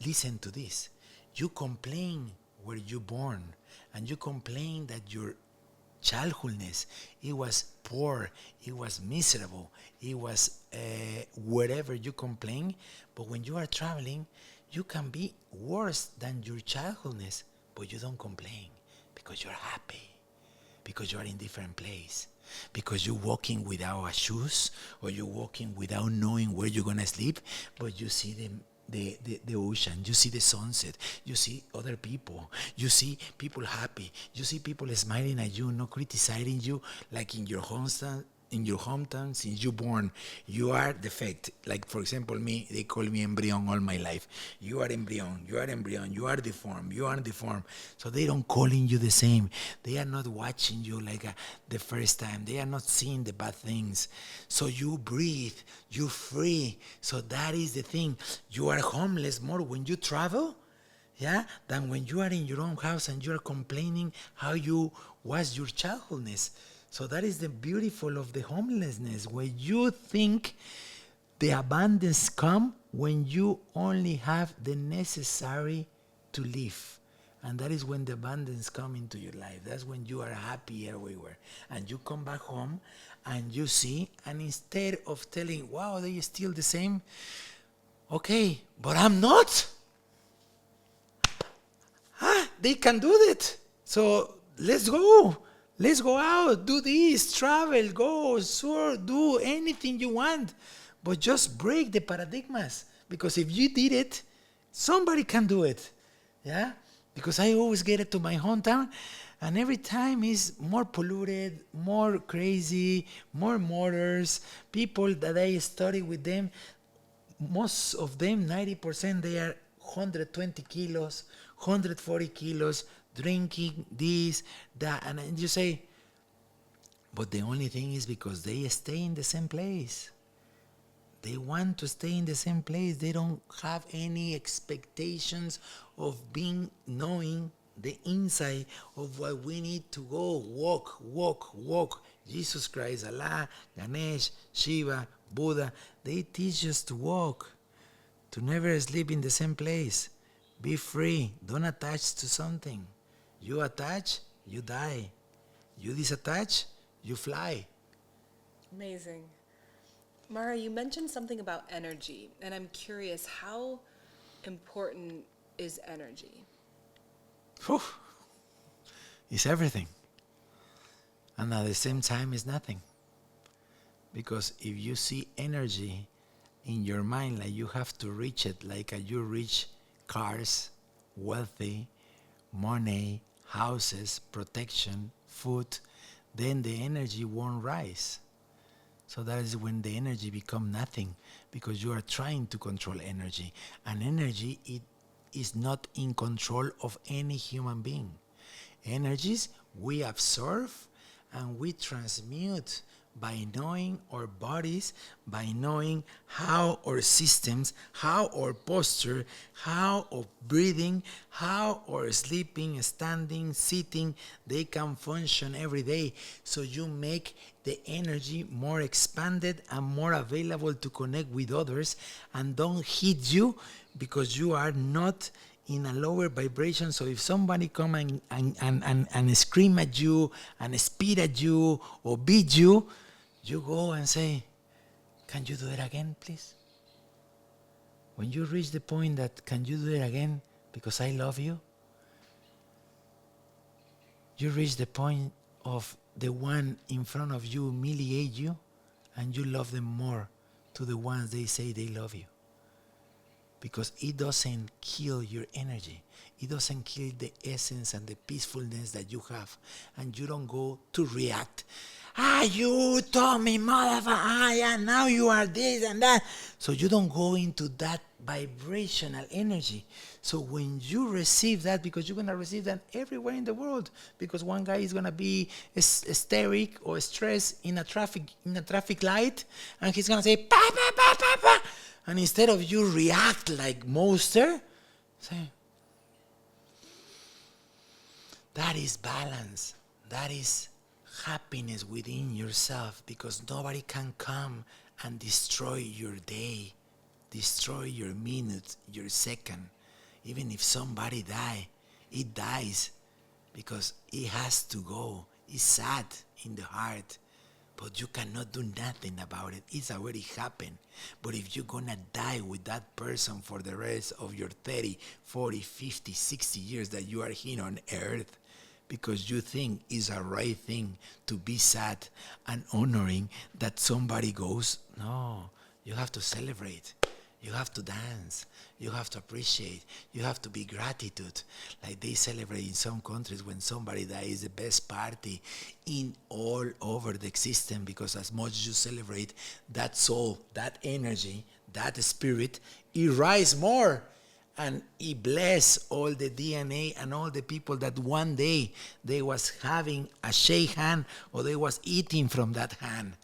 listen to this. You complain where you born, and you complain that your childhoodness, it was poor, it was miserable, it was wherever you complain. But when you are traveling, you can be worse than your childhoodness, but you don't complain because you're happy, because you are in different place, because you're walking without a shoes, or you're walking without knowing where you're gonna sleep, but you see the ocean, you see the sunset, you see other people, you see people happy, you see people smiling at you, not criticizing you, like in your hometown since you born. You are defect. Like for example, me, they call me embryon all my life. You are embryon, you are embryon, you are deformed, you are deformed. So they don't calling you the same. They are not watching you like the first time. They are not seeing the bad things. So you breathe, you free. So that is the thing. You are homeless more when you travel, yeah, than when you are in your own house and you are complaining how you was your childhoodness. So that is the beautiful of the homelessness, where you think the abundance come when you only have the necessary to live. And that is when the abundance come into your life. That's when you are happy everywhere. And you come back home and you see, and instead of telling, wow, they are still the same, okay, but I'm not. They can do that. So let's go. Let's go out, do this, travel, go, soar, do anything you want. But just break the paradigmas. Because if you did it, somebody can do it. Yeah? Because I always get it to my hometown, and every time is more polluted, more crazy, more motors. People that I study with them, most of them, 90%, they are 120 kilos, 140 kilos, drinking this, that. And you say, but the only thing is because they stay in the same place. They want to stay in the same place. They don't have any expectations of knowing the inside of what we need to go. Walk, walk, walk. Jesus Christ, Allah, Ganesh, Shiva, Buddha, they teach us to walk, to never sleep in the same place. Be free. Don't attach to something. You attach, you die. You disattach, you fly. Amazing. Mara, you mentioned something about energy, and I'm curious, how important is energy? Whew. It's everything. And at the same time, it's nothing. Because if you see energy in your mind, like you have to reach it, like you reach cars, wealthy, money, houses, protection, food, then the energy won't rise. So that is when the energy become nothing, because you are trying to control energy. And energy, it is not in control of any human being. Energies we absorb and we transmute by knowing our bodies, by knowing how our systems, how our posture, how our breathing, how our sleeping, standing, sitting, they can function every day. So you make the energy more expanded and more available to connect with others, and don't hit you because you are not in a lower vibration. So if somebody come and scream at you and spit at you or beat you, you go and say, can you do it again, please? When you reach the point that, can you do it again because I love you? You reach the point of the one in front of you humiliate you, and you love them more to the ones they say they love you. Because it doesn't kill your energy. It doesn't kill the essence and the peacefulness that you have. And you don't go to react. You told me, motherfucker, yeah, now you are this and that. So you don't go into that vibrational energy. So when you receive that, because you're going to receive that everywhere in the world, because one guy is going to be hysteric or stressed in a traffic light, and he's going to say, pa, pa, pa, pa, pa. And instead of you react like monster, say, that is balance. That is happiness within yourself, because nobody can come and destroy your day, destroy your minute, your second. Even if somebody die, it dies because it has to go. It's sad in the heart, but you cannot do nothing about it. It's already happened. But if you're gonna die with that person for the rest of your 30, 40, 50, 60 years that you are here on earth, because you think it's a right thing to be sad and honoring that somebody goes, no, you have to celebrate. You have to dance. You have to appreciate. You have to be gratitude. Like they celebrate in some countries when somebody dies, the best party in all over the existence, because as much as you celebrate, that soul, that energy, that spirit, it rise more. And he bless all the DNA and all the people that one day they was having a shake hand or they was eating from that hand.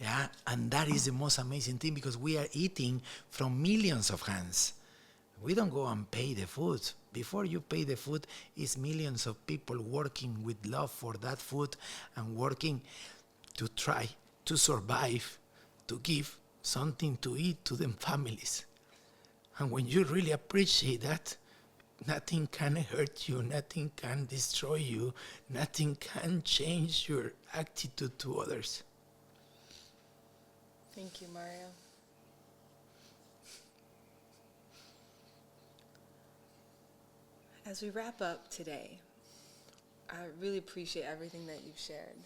Yeah, and that is the most amazing thing, because we are eating from millions of hands. We don't go and pay the food. Before you pay the food, it's millions of people working with love for that food and working to try to survive, to give something to eat to them families. And when you really appreciate that, nothing can hurt you, nothing can destroy you, nothing can change your attitude to others. Thank you, Mario. As we wrap up today, I really appreciate everything that you've shared.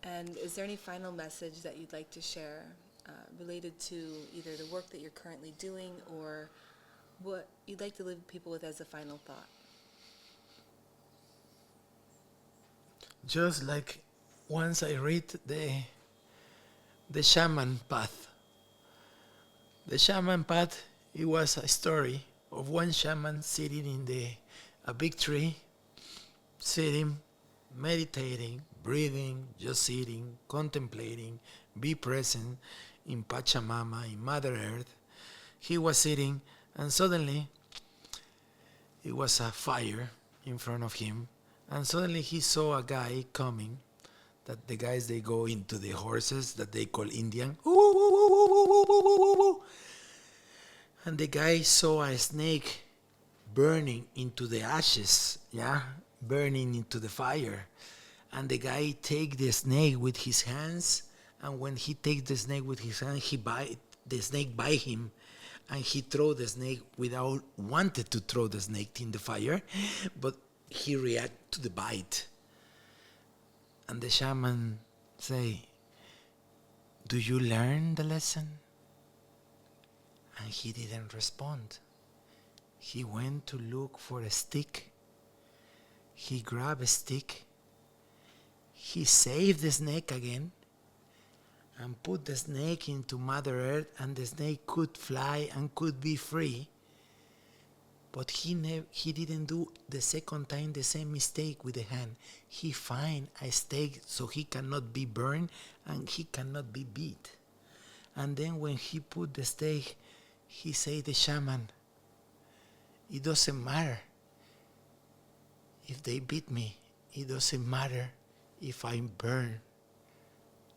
And is there any final message that you'd like to share related to either the work that you're currently doing or what you'd like to leave people with as a final thought? Just like once I read the shaman path. The shaman path, it was a story of one shaman sitting in a big tree, sitting, meditating, breathing, just sitting, contemplating, be present in Pachamama, in Mother Earth. He was sitting, and suddenly it was a fire in front of him, and suddenly he saw a guy coming. That the guys, they go into the horses that they call Indian. And the guy saw a snake burning into the ashes, yeah, burning into the fire. And the guy take the snake with his hands, and when he takes the snake with his hand, the snake bite him, and he throw the snake without wanted to throw the snake in the fire, but he react to the bite. And the shaman say, do you learn the lesson? And he didn't respond. He went to look for a stick. He grabbed a stick. He saved the snake again and put the snake into Mother Earth, and the snake could fly and could be free. But he didn't do the second time the same mistake with the hand. He find a stake so he cannot be burned and he cannot be beat. And then when he put the stake, he say the shaman, it doesn't matter if they beat me. It doesn't matter if I burn.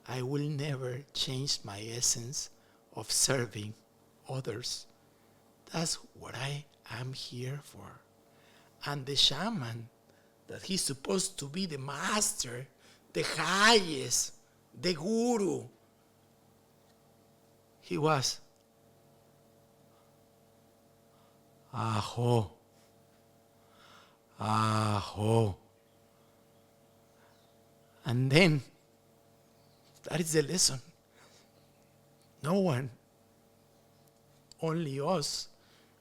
I will never change my essence of serving others. That's what I am here for. And the shaman, that he's supposed to be the master, the highest, the guru, he was, aho, aho. And then, that is the lesson. No one, only us,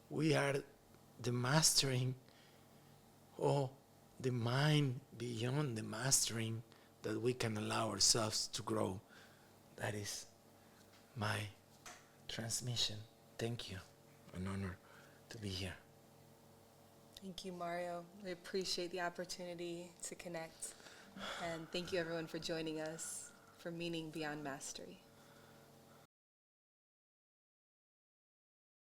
we are the mastering, or the mind beyond the mastering that we can allow ourselves to grow. That is my transmission. Thank you. An honor to be here. Thank you, Mario. We appreciate the opportunity to connect. And thank you, everyone, for joining us for Meaning Beyond Mastery.